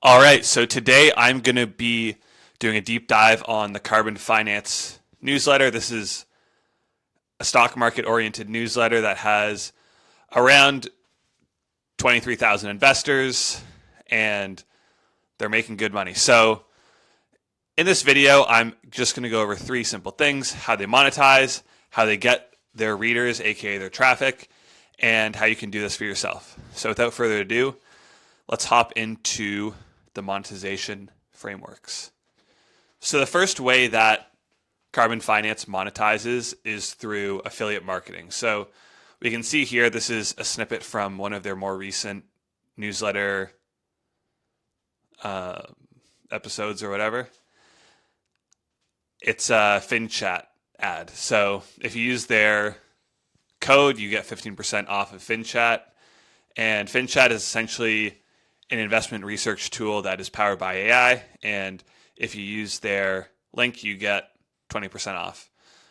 All right, so today I'm going to be doing a deep dive on the Carbon Finance newsletter. This is a stock market oriented newsletter that has around 23,000 investors and they're making good money. So, in this video, I'm just going to go over three simple things: how they monetize, how they get their readers, aka their traffic, and how you can do this for yourself. So, without further ado, let's hop into the monetization frameworks. So the first way that Carbon Finance monetizes is through affiliate marketing. So we can see here, this is a snippet from one of their more recent newsletter episodes or whatever. It's a FinChat ad. So if you use their code, you get 15% off of FinChat. And FinChat is essentially an investment research tool that is powered by AI. And if you use their link, you get 20% off.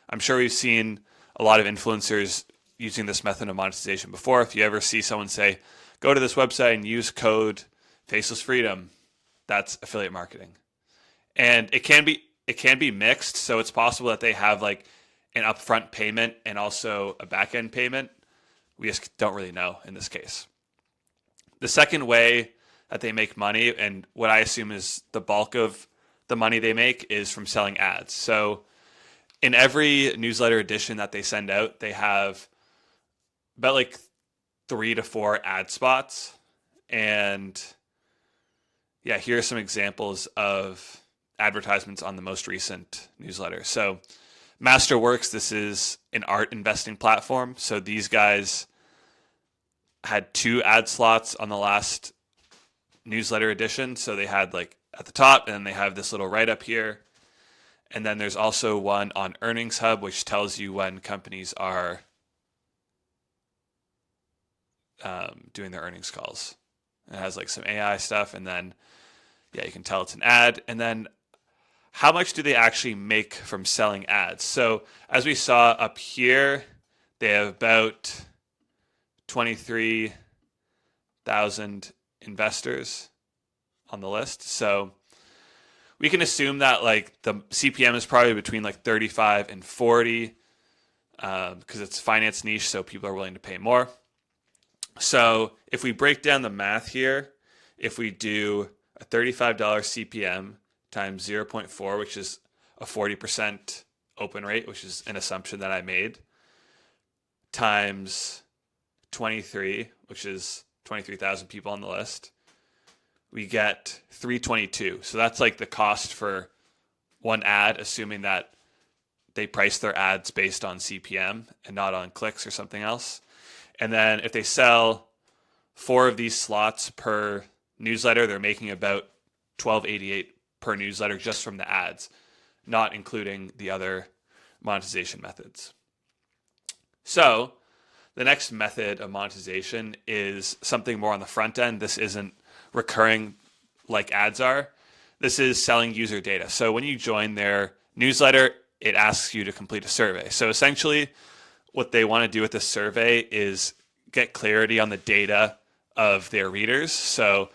I'm sure we've seen a lot of influencers using this method of monetization before. If you ever see someone say, go to this website and use code Faceless Freedom, that's affiliate marketing. And it can be mixed. So it's possible that they have like an upfront payment and also a back end payment. We just don't really know in this case. The second way that they make money, and what I assume is the bulk of the money they make, is from selling ads. So in every newsletter edition that they send out, they have about like 3 to 4 ad spots. And yeah, here are some examples of advertisements on the most recent newsletter. So Masterworks, this is an art investing platform. So these guys had 2 ad slots on the last newsletter edition. So they had like at the top, and then they have this little write-up here. And then there's also one on Earnings Hub, which tells you when companies are doing their earnings calls. It has like some AI stuff, and then yeah, you can tell it's an ad. And then how much do they actually make from selling ads? So as we saw up here, they have about 23,000 investors on the list. So we can assume that like the CPM is probably between like 35 and 40 because it's finance niche, so people are willing to pay more. So if we break down the math here, if we do a $35 CPM times 0.4, which is a 40% open rate, which is an assumption that I made, times 23, which is 23,000 people on the list, we get 322. So that's like the cost for one ad, assuming that they price their ads based on CPM and not on clicks or something else. And then if they sell 4 of these slots per newsletter, they're making about $12.88 per newsletter just from the ads, not including the other monetization methods. So the next method of monetization is something more on the front end. This isn't recurring like ads are. This is selling user data. So when you join their newsletter, it asks you to complete a survey. So essentially what they want to do with this survey is get clarity on the data of their readers. So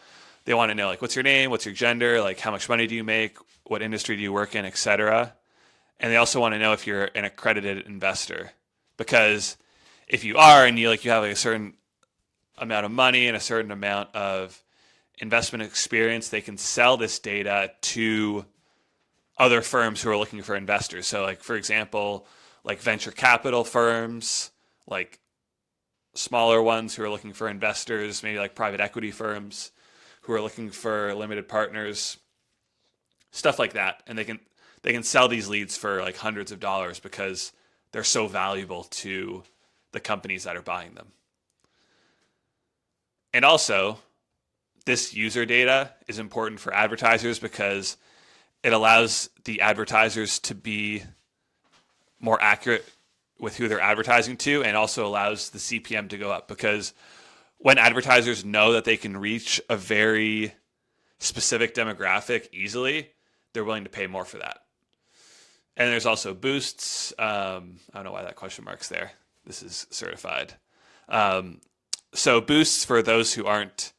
they want to know like, what's your name, what's your gender, like how much money do you make, what industry do you work in, etc. And they also want to know if you're an accredited investor, because if you are and you have like a certain amount of money and a certain amount of investment experience, they can sell this data to other firms who are looking for investors. So like, for example, like venture capital firms, like smaller ones who are looking for investors, maybe like private equity firms who are looking for limited partners, stuff like that. And they can sell these leads for like hundreds of dollars because they're so valuable to the companies that are buying them. And also, this user data is important for advertisers because it allows the advertisers to be more accurate with who they're advertising to, and also allows the CPM to go up, because when advertisers know that they can reach a very specific demographic easily, they're willing to pay more for that. And there's also boosts. I don't know why that question mark's there. This is certified. So boosts, for those who aren't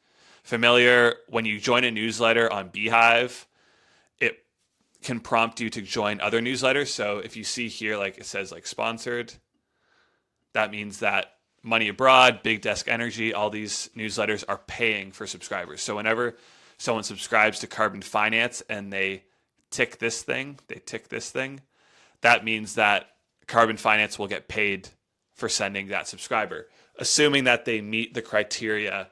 familiar, when you join a newsletter on Beehive, it can prompt you to join other newsletters. So if you see here, like it says like sponsored, that means that Money Abroad, Big Desk Energy, all these newsletters are paying for subscribers. So whenever someone subscribes to Carbon Finance and they tick this thing, that means that Carbon Finance will get paid for sending that subscriber, assuming that they meet the criteria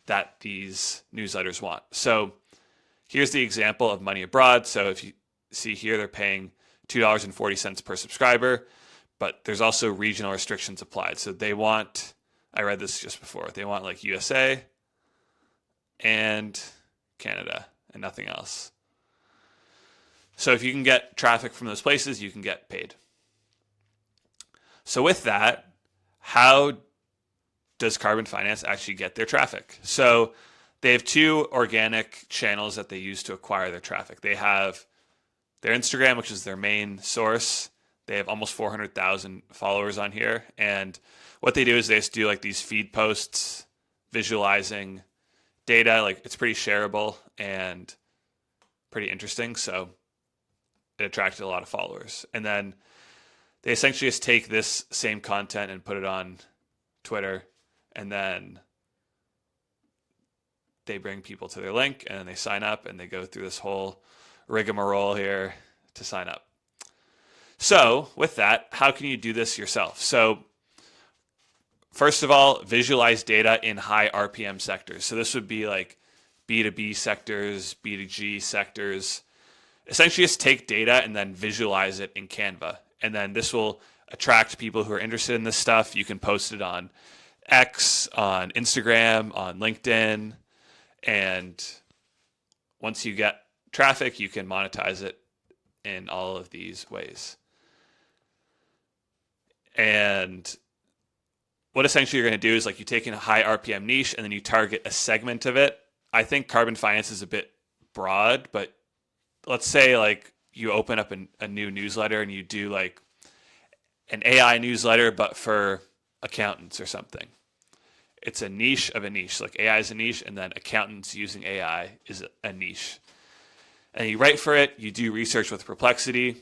that these newsletters want. So here's the example of Money Abroad. So if you see here, they're paying $2.40 per subscriber, but there's also regional restrictions applied. So they want, I read this just before, they want like USA and Canada and nothing else. So if you can get traffic from those places, you can get paid. So with that, how does Carbon Finance actually get their traffic? So they have two organic channels that they use to acquire their traffic. They have their Instagram, which is their main source. They have almost 400,000 followers on here. And what they do is they just do like these feed posts, visualizing data. Like it's pretty shareable and pretty interesting. So it attracted a lot of followers. And then they essentially just take this same content and put it on Twitter, and then they bring people to their link and then they sign up and they go through this whole rigmarole here to sign up. So with that, how can you do this yourself? So first of all, visualize data in high RPM sectors. So this would be like B2B sectors, B2G sectors. Essentially just take data and then visualize it in Canva. And then this will attract people who are interested in this stuff. You can post it on X, on Instagram, on LinkedIn. And once you get traffic, you can monetize it in all of these ways. And what essentially you're going to do is like you take in a high RPM niche and then you target a segment of it. I think Carbon Finance is a bit broad, but let's say like you open up a new newsletter and you do like an AI newsletter, but for accountants or something. It's a niche of a niche. Like AI is a niche, and then accountants using AI is a niche. And you write for it, you do research with Perplexity.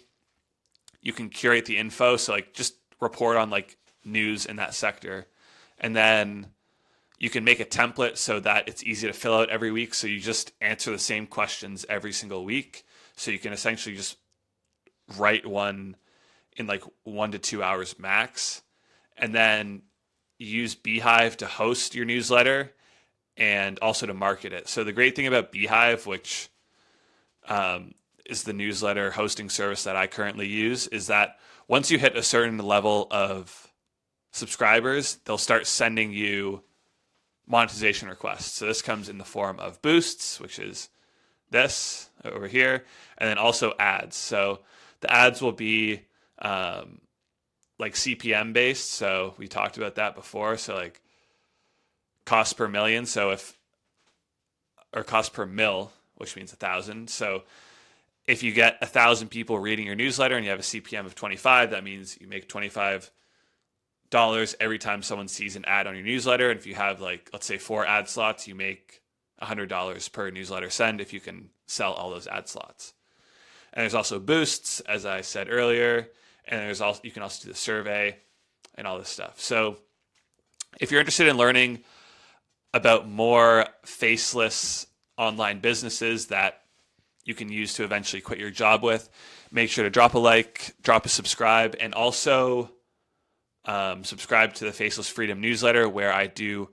You can curate the info, so like just report on like news in that sector. And then you can make a template so that it's easy to fill out every week. So you just answer the same questions every single week. So you can essentially just write one in like 1 to 2 hours max. And then use Beehive to host your newsletter and also to market it. So the great thing about Beehive, which is the newsletter hosting service that I currently use, is that once you hit a certain level of subscribers, they'll start sending you monetization requests. So this comes in the form of boosts, which is this over here, and then also ads. So the ads will be like CPM based. So we talked about that before. So like cost per million. So or cost per mil, which means 1,000. So if you get 1,000 people reading your newsletter and you have a CPM of 25, that means you make $25 every time someone sees an ad on your newsletter. And if you have like, let's say 4 ad slots, you make $100 per newsletter send if you can sell all those ad slots. And there's also boosts, as I said earlier. And you can also do the survey and all this stuff. So if you're interested in learning about more faceless online businesses that you can use to eventually quit your job with, make sure to drop a like, drop a subscribe, and also subscribe to the Faceless Freedom newsletter, where I do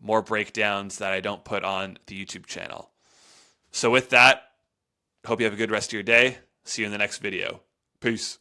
more breakdowns that I don't put on the YouTube channel. So with that, hope you have a good rest of your day. See you in the next video. Peace.